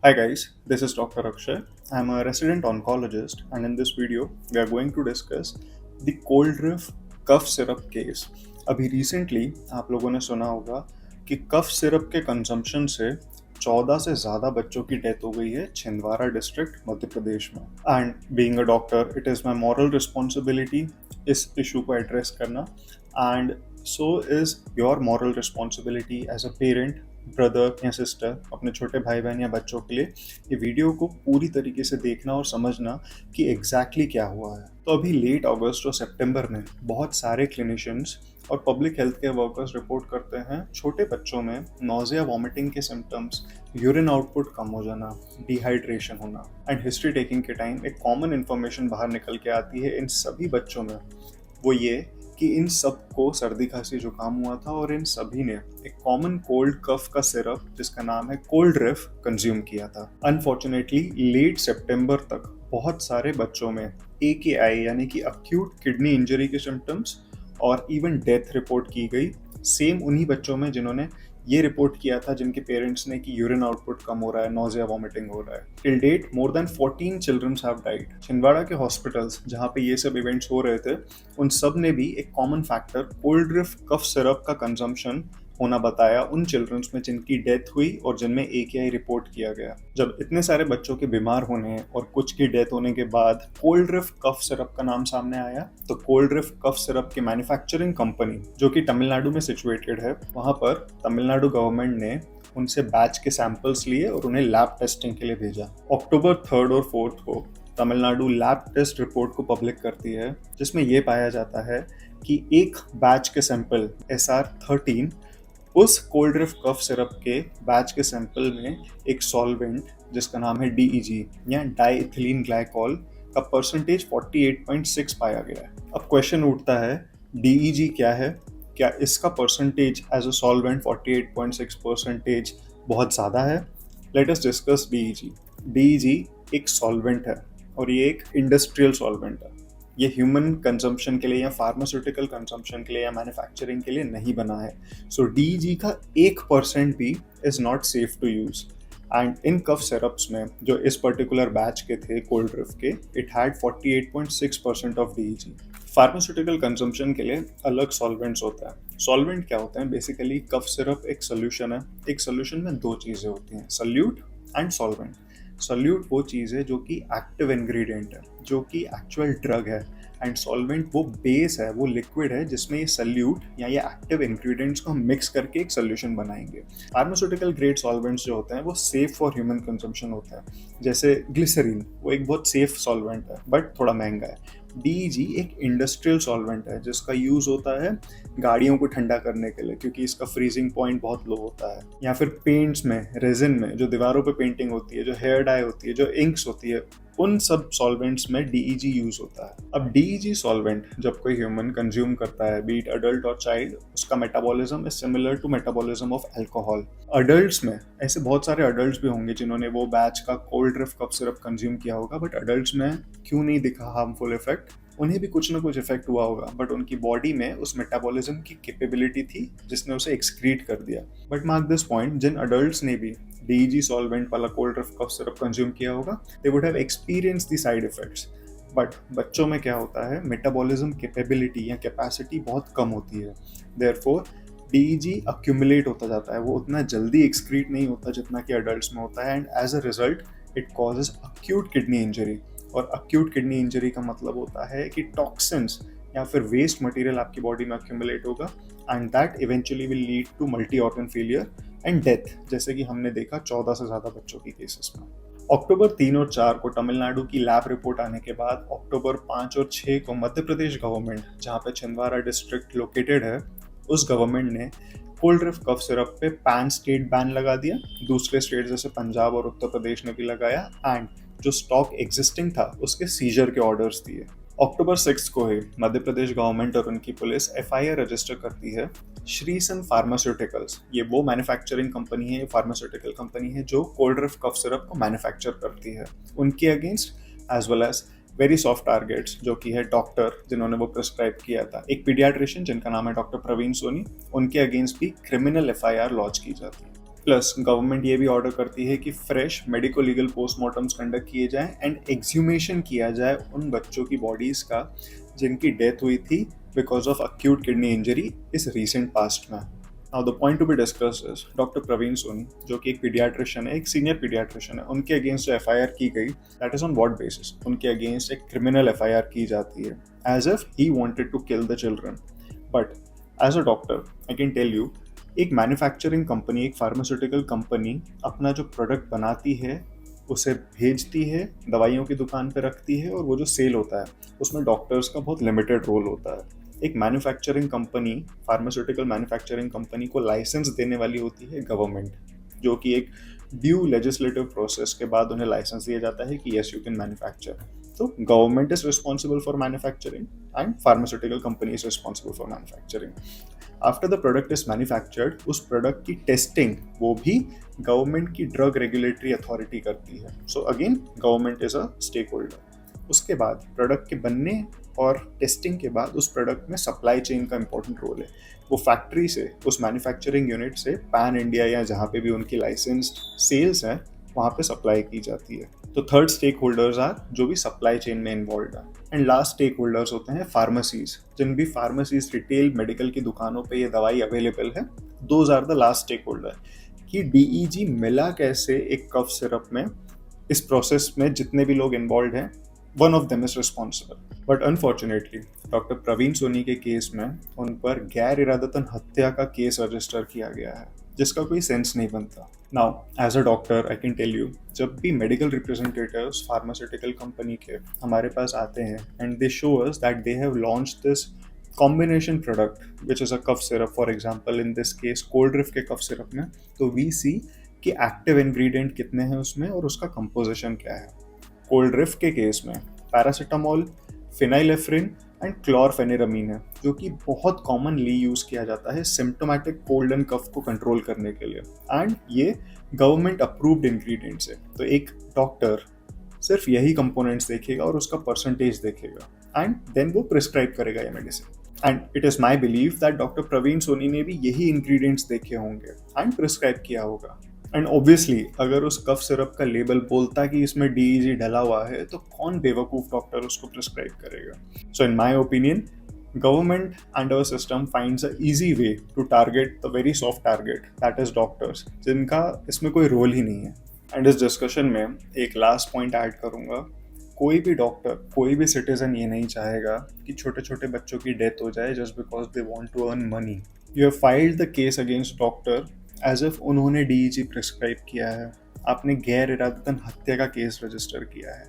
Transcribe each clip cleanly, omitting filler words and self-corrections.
Hi guys, this is Dr. Akshay. I'm a resident oncologist, and in this video, we are going to discuss the Coldreff cough syrup case. अभी recently आप लोगों ने सुना होगा कि cough syrup के consumption से 14 से ज़्यादा बच्चों की डेथ हो गई है छिंदवाड़ा डिस्ट्रिक्ट मध्य प्रदेश में। And being a doctor it is my moral responsibility इस इशू को एड्रेस करना, and so is your moral responsibility as a parent, brother या सिस्टर, अपने छोटे भाई बहन या बच्चों के लिए ये वीडियो को पूरी तरीके से देखना और समझना कि एग्जैक्टली क्या हुआ है। तो अभी लेट अगस्त और सितंबर में बहुत सारे क्लिनिशियंस और public health care workers report करते हैं छोटे बच्चों में नोजिया, वॉमिटिंग के सिम्टम्स, यूरिन आउटपुट कम हो जाना, डिहाइड्रेशन होना। एंड हिस्ट्री टेकिंग के टाइम एक कॉमन इन्फॉर्मेशन बाहर निकल के आती है इन सभी बच्चों में, वो ये कि इन सबको सर्दी खांसी जुकाम हुआ था और इन सभी ने एक कॉमन कोल्ड कफ का सिरप जिसका नाम है कोल्ड्रेफ कंज्यूम किया था। अनफॉर्चुनेटली लेट सितंबर तक बहुत सारे बच्चों में AKI यानी कि अक्यूट किडनी इंजरी के सिम्टम्स और इवन डेथ रिपोर्ट की गई, सेम उन्हीं बच्चों में जिन्होंने ये रिपोर्ट किया था जिनके पेरेंट्स ने कि यूरिन आउटपुट कम हो रहा है, नोजिया, वॉमिटिंग हो रहा है। Till date more than 14 children have died. Chhindwara के हॉस्पिटल्स जहाँ पे ये सब इवेंट्स हो रहे थे उन सब ने भी एक common factor Coldrif cough syrup का कंजम्पशन होना बताया उन चिल्ड्रंस में जिनकी डेथ हुई और जिनमें AKI रिपोर्ट किया गया। जब इतने सारे बच्चों के बीमार होने और कुछ की डेथ होने के बाद कोल्ड्रिफ कफ सिरप का नाम सामने आया, तो कोल्ड्रिफ कफ सिरप की मैन्युफैक्चरिंग कंपनी जो कि तमिलनाडु में सिचुएटेड है, वहां पर तमिलनाडु गवर्नमेंट ने उनसे बैच के सैंपल्स लिए और उन्हें लैब टेस्टिंग के लिए भेजा। अक्टूबर 3 और 4 को तमिलनाडु लैब टेस्ट रिपोर्ट को पब्लिक करती है जिसमें यह पाया जाता है कि एक बैच के सैंपल SR13 उस कोल्ड्रिफ कफ सिरप के बैच के सैंपल में एक सॉल्वेंट जिसका नाम है DEG या डाइथिलीन ग्लाइकॉल का परसेंटेज 48.6 पाया गया है। अब क्वेश्चन उठता है DEG क्या है? क्या इसका percentage as a solvent 48.6 percentage बहुत ज़्यादा है? Let us discuss DEG। DEG एक सॉल्वेंट है और ये एक इंडस्ट्रियल सॉल्वेंट है। ये ह्यूमन कंजम्पशन के लिए या फार्मास्यूटिकल कंजम्पशन के लिए या मैन्युफैक्चरिंग के लिए नहीं बना है। सो DEG का 1% भी is not safe to use. And in cough syrups में जो इस पर्टिकुलर बैच के थे कोल्ड्रिफ के, it had 48.6% of DEG। Pharmaceutical consumption के लिए अलग सॉल्वेंट्स होता है। सॉल्वेंट क्या होते हैं? बेसिकली कफ सिरप एक सोल्यूशन है। एक सोल्यूशन में दो चीज़ें होती हैं, सल्यूट एंड सॉल्वेंट। सॉल्यूट वो चीज़ है जो कि एक्टिव इंग्रेडिएंट है, जो कि एक्चुअल ड्रग है, एंड सॉल्वेंट वो बेस है, वो लिक्विड है जिसमें ये सल्यूट या ये एक्टिव इंग्रेडिएंट्स को हम मिक्स करके एक सोल्यूशन बनाएंगे। फार्मास्यूटिकल ग्रेड सॉल्वेंट्स जो होते हैं वो सेफ फॉर ह्यूमन कंजम्पशन होते हैं, जैसे ग्लिसरीन, वो एक बहुत सेफ सॉल्वेंट है बट थोड़ा महंगा है। DEG एक इंडस्ट्रियल सॉल्वेंट है जिसका यूज़ होता है गाड़ियों को ठंडा करने के लिए क्योंकि इसका फ्रीजिंग पॉइंट बहुत लो होता है, या फिर पेंट्स में, रेजिन में, जो दीवारों पे पेंटिंग होती है, जो हेयर डाई होती है, जो इंक्स होती है, उन सब सॉल्वेंट्स में DEG यूज होता है। अब DEG सॉल्वेंट जब कोई ह्यूमन कंज्यूम करता है, बीट अडल्ट और चाइल्ड, उसका metabolism is similar to metabolism of alcohol. Adults में ऐसे बहुत सारे अडल्ट्स भी होंगे जिन्होंने वो बैच का कोल्ड्रिफ कफ सिरप कंज्यूम किया होगा, बट अडल्ट्स में क्यों नहीं दिखा हार्मफुल इफेक्ट? उन्हें भी कुछ ना कुछ इफेक्ट हुआ होगा, बट उनकी बॉडी में उस मेटाबॉलिज्म की कैपेबिलिटी थी जिसने उसे एक्सक्रीट कर दिया। बट मार्क दिस पॉइंट, जिन अडल्ट्स ने भी DEG सॉल्वेंट वाला कोल्ड्रिफ कफ सिरप कंज्यूम किया होगा, they would have experience the side effects. But बच्चों में क्या होता है, मेटाबॉलिज्म कैपेबिलिटी या कैपेसिटी बहुत कम होती है, देयरफॉर DEG अक्यूमुलेट होता जाता है, वो उतना जल्दी एक्सक्रीट नहीं होता जितना कि अडल्ट्स में होता है, and as a result it causes acute kidney injury. और अक्यूट किडनी इंजरी का मतलब होता है कि टॉक्सिन्स या फिर वेस्ट मटेरियल आपकी बॉडी में अक्यूमुलेट होगा, and that eventually will lead to multi organ failure and death, जैसे कि हमने देखा 14 से ज़्यादा बच्चों की केसेस में। अक्टूबर 3 और 4 को तमिलनाडु की लैब रिपोर्ट आने के बाद अक्टूबर 5 और 6 को मध्य प्रदेश गवर्नमेंट, जहाँ पे छिंदवाड़ा डिस्ट्रिक्ट लोकेटेड है, उस गवर्नमेंट ने कोल्ड्रिफ कफ सिरप पे पैन स्टेट बैन लगा दिया। दूसरे स्टेट जैसे पंजाब और उत्तर प्रदेश ने भी लगाया, एंड जो स्टॉक एग्जिस्टिंग था उसके सीजर के ऑर्डर्स दिए। अक्टूबर 6 को ही मध्य प्रदेश गवर्नमेंट और उनकी पुलिस FIR रजिस्टर करती है श्रीसन फार्मास्यूटिकल्स। ये वो मैन्युफैक्चरिंग कंपनी है, ये फार्मास्यूटिकल कंपनी है जो कोल्ड्रिफ कफ सिरप को मैन्युफैक्चर करती है। उनके against as well as very soft targets जो कि है डॉक्टर जिन्होंने वो प्रिस्क्राइब किया था, एक पीडियाट्रिशियन जिनका नाम है डॉक्टर प्रवीण सोनी, उनके अगेंस्ट भी क्रिमिनल FIR लॉन्च की जाती है। प्लस गवर्नमेंट ये भी ऑर्डर करती है कि फ्रेश मेडिको लीगल पोस्टमार्टम्स कंडक्ट किए जाएं एंड एक्सह्यूमेशन किया जाए उन बच्चों की बॉडीज़ का जिनकी डेथ हुई थी because of acute kidney injury इस रीसेंट पास्ट में। Now the point to be discuss is doctor Praveen Soni, जो कि एक पीडियाट्रिशियन है, एक सीनियर पीडियाट्रिशियन है, उनके अगेंस्ट जो एफआईआर की गई, that is on what basis? उनके अगेंस्ट एक क्रिमिनल एफआईआर की जाती है as if he wanted to kill the children. But as a doctor I can tell you, एक मैन्युफैक्चरिंग कंपनी, एक फार्मास्यूटिकल कंपनी अपना जो प्रोडक्ट बनाती है उसे भेजती है, दवाइयों की दुकान पे रखती है, और वो जो सेल होता है उसमें डॉक्टर्स का बहुत लिमिटेड रोल होता है। एक manufacturing company, pharmaceutical manufacturing company को लाइसेंस देने वाली होती है गवर्नमेंट, जो कि एक ड्यू लेजिस्लेटिव प्रोसेस के बाद उन्हें लाइसेंस दिया जाता है कि यस यू कैन मैन्युफैक्चर। तो government is responsible for manufacturing and pharmaceutical company is responsible for manufacturing. After the product is manufactured, उस प्रोडक्ट की टेस्टिंग वो भी गवर्नमेंट की ड्रग रेगुलेटरी अथॉरिटी करती है। So again government is a stakeholder. उसके बाद प्रोडक्ट के बनने और टेस्टिंग के बाद उस प्रोडक्ट में सप्लाई चेन का इंपॉर्टेंट रोल है। वो फैक्ट्री से, उस मैन्युफैक्चरिंग यूनिट से पैन इंडिया या जहाँ पे भी उनकी लाइसेंस्ड सेल्स हैं वहाँ पे सप्लाई की जाती है। तो थर्ड स्टेक होल्डर्स आर जो भी सप्लाई चेन में इन्वॉल्व है। एंड लास्ट स्टेक होल्डर्स होते हैं फार्मेसीज, जिन भी फार्मेसीज, रिटेल मेडिकल की दुकानों पे ये दवाई अवेलेबल है, those are the last stakeholder. कि डीईजी मिला कैसे एक कफ सिरप में, इस प्रोसेस में जितने भी लोग इन्वॉल्व हैं, one of them is responsible. But unfortunately doctor Praveen Soni के केस में उन पर गैर इरादतन हत्या का केस रजिस्टर किया गया है, जिसका कोई सेंस नहीं बनता। Now as a doctor I can tell you, जब भी मेडिकल रिप्रेजेंटेटिव्स फार्मास्यूटिकल कंपनी के हमारे पास आते हैं and they show us that they have launched this combination product which is a cough syrup, for example in this case Coldrif के cough syrup में, तो we सी कि एक्टिव इंग्रेडिएंट कितने हैं उसमें और उसका कंपोजिशन क्या है। कोल्ड्रिफ के केस में पैरासीटामोल, फिनाइलेफ्रिन एंड क्लोरफेनिरामीन है, जो कि बहुत कॉमनली यूज किया जाता है सिम्टोमेटिक कोल्ड एंड कफ को कंट्रोल करने के लिए, एंड ये गवर्नमेंट अप्रूव्ड इंग्रेडिएंट्स है। तो एक डॉक्टर सिर्फ यही कंपोनेंट्स देखेगा और उसका परसेंटेज देखेगा एंड देन वो प्रिस्क्राइब करेगा ये medicine. And it is my believe that doctor Praveen Soni ने भी यही इंग्रेडिएंट्स देखे होंगे एंड प्रिस्क्राइब किया होगा। एंड ऑब्वियसली अगर उस कफ सिरप का लेबल बोलता कि इसमें डीईजी डला हुआ है तो कौन बेवकूफ डॉक्टर उसको प्रिस्क्राइब करेगा। So in my opinion government and our system finds an easy way to target the very soft target, that is doctors, जिनका इसमें कोई रोल ही नहीं है। एंड इस डिस्कशन में एक लास्ट पॉइंट ऐड करूंगा, कोई भी डॉक्टर, कोई भी सिटीजन ये नहीं चाहेगा कि छोटे छोटे बच्चों की डेथ हो जाए just because they want to earn money. You have filed the case against doctor as if उन्होंने डीईजी प्रिस्क्राइब किया है, आपने गैर इरादतन हत्या का केस रजिस्टर किया है,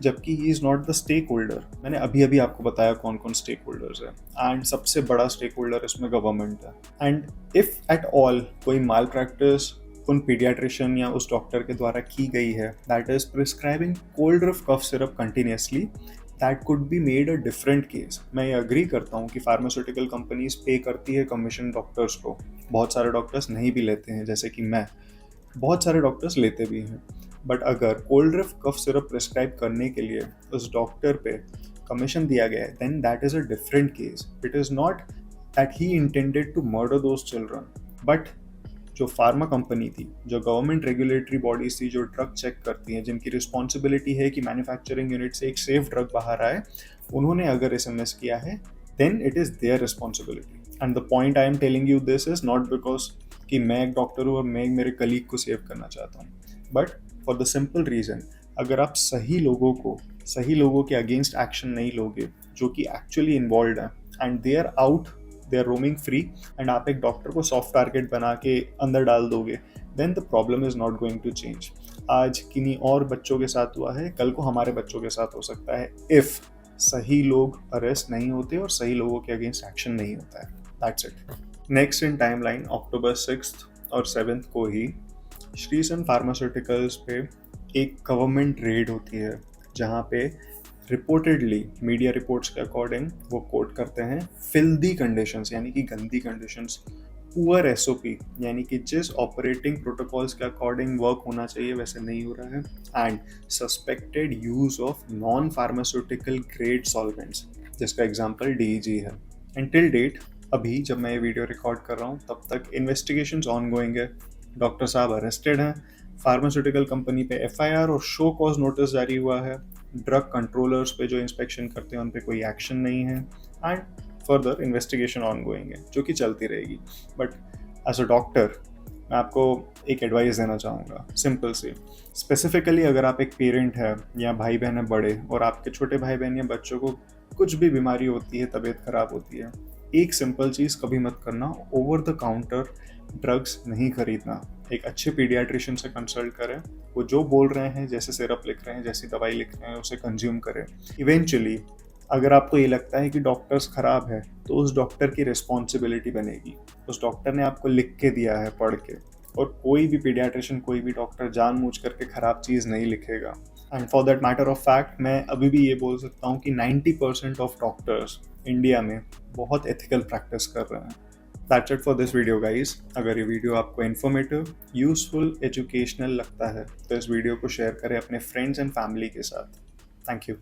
जबकि he is not the stakeholder. मैंने अभी अभी आपको बताया कौन कौन स्टेक होल्डर्स है, एंड सबसे बड़ा स्टेक होल्डर इसमें गवर्नमेंट है। एंड इफ एट ऑल कोई माल प्रैक्टिस उन पीडियाट्रिशियन या उस डॉक्टर के द्वारा की गई है, that is prescribing Coldrif cough syrup continuously, that could be made a different case. मैं ये अग्री करता हूँ कि फार्मास्यूटिकल कंपनीज पे करती है कमीशन डॉक्टर्स को, बहुत सारे डॉक्टर्स नहीं भी लेते हैं, जैसे कि मैं, बहुत सारे डॉक्टर्स लेते भी हैं। बट अगर कोल्ड्रिफ कफ सिरप प्रिस्क्राइब करने के लिए उस डॉक्टर पे कमीशन दिया गया है, then that is a different case. It is not that he intended to murder those children, but जो फार्मा कंपनी थी, जो गवर्नमेंट रेगुलेटरी बॉडीज थी, जो ड्रग चेक करती हैं, जिनकी रिस्पॉन्सिबिलिटी है कि मैन्युफैक्चरिंग यूनिट से एक सेफ ड्रग बाहर आए, उन्होंने अगर एसएमएस किया है then it is their responsibility. And the point I am telling you this is not because कि मैं एक डॉक्टर हूँ और मैं मेरे कलीग को सेव करना चाहता हूँ, but for the simple reason, अगर आप सही लोगों के अगेंस्ट एक्शन नहीं लोगे जो कि एक्चुअली इन्वॉल्व हैं and they are out, they are roaming free, and आप एक डॉक्टर को सॉफ्ट टारगेट बना के अंदर डाल दोगे, then the problem is not going to change. आज किन्हीं और बच्चों के साथ हुआ है, कल को हमारे बच्चों के साथ हो सकता है, इफ सही लोग अरेस्ट नहीं होते और सही लोगों के अगेंस्ट एक्शन नहीं होता है। That's it. Next in timeline October 6 और 7 को ही श्रीसन फार्मास्यूटिकल्स पे एक गवर्नमेंट रेड होती है, जहाँ पे रिपोर्टेडली मीडिया रिपोर्ट्स के अकॉर्डिंग वो कोट करते हैं फिल्दी कंडीशंस, यानी कि गंदी कंडीशंस, पुअर एसओपी, यानी कि जिस ऑपरेटिंग प्रोटोकॉल्स के अकॉर्डिंग वर्क होना चाहिए वैसे नहीं हो रहा है, and suspected use of non pharmaceutical grade solvents, जिसका एग्जांपल डीईजी है। एंड टिल डेट, अभी जब मैं ये वीडियो रिकॉर्ड कर रहा हूँ तब तक इन्वेस्टिगेशंस ऑनगोइंग है, डॉक्टर साहब अरेस्टेड हैं, फार्मास्यूटिकल कंपनी पे एफआईआर और शो कॉज नोटिस जारी हुआ है, ड्रग कंट्रोलर्स पे जो इंस्पेक्शन करते हैं उन पे कोई एक्शन नहीं है, and further investigation on going है जो कि चलती रहेगी। बट एज अ डॉक्टर मैं आपको एक एडवाइस देना चाहूँगा, सिंपल सी। स्पेसिफिकली अगर आप एक पेरेंट है या भाई बहन है बड़े और आपके छोटे भाई बहन या बच्चों को कुछ भी बीमारी होती है, तबीयत खराब होती है, एक सिंपल चीज़ कभी मत करना, ओवर द काउंटर ड्रग्स नहीं खरीदना। एक अच्छे पीडियाट्रिशियन से कंसल्ट करें, वो जो बोल रहे हैं, जैसे सिरप लिख रहे हैं, जैसी दवाई लिख रहे हैं, उसे कंज्यूम करें। इवेंचुअली अगर आपको ये लगता है कि डॉक्टर्स ख़राब है तो उस डॉक्टर की रिस्पॉन्सिबिलिटी बनेगी, उस डॉक्टर ने आपको लिख के दिया है पढ़ के, और कोई भी पीडियाट्रिशियन, कोई भी डॉक्टर जानबूझ करके ख़राब चीज़ नहीं लिखेगा। And for that matter of fact मैं अभी भी ये बोल सकता हूँ कि 90% ऑफ डॉक्टर्स इंडिया में बहुत एथिकल प्रैक्टिस कर रहे हैं। That's it for this video guys. अगर ये वीडियो आपको इन्फॉर्मेटिव, यूजफुल, एजुकेशनल लगता है तो इस वीडियो को शेयर करें अपने फ्रेंड्स एंड फैमिली के साथ। Thank you.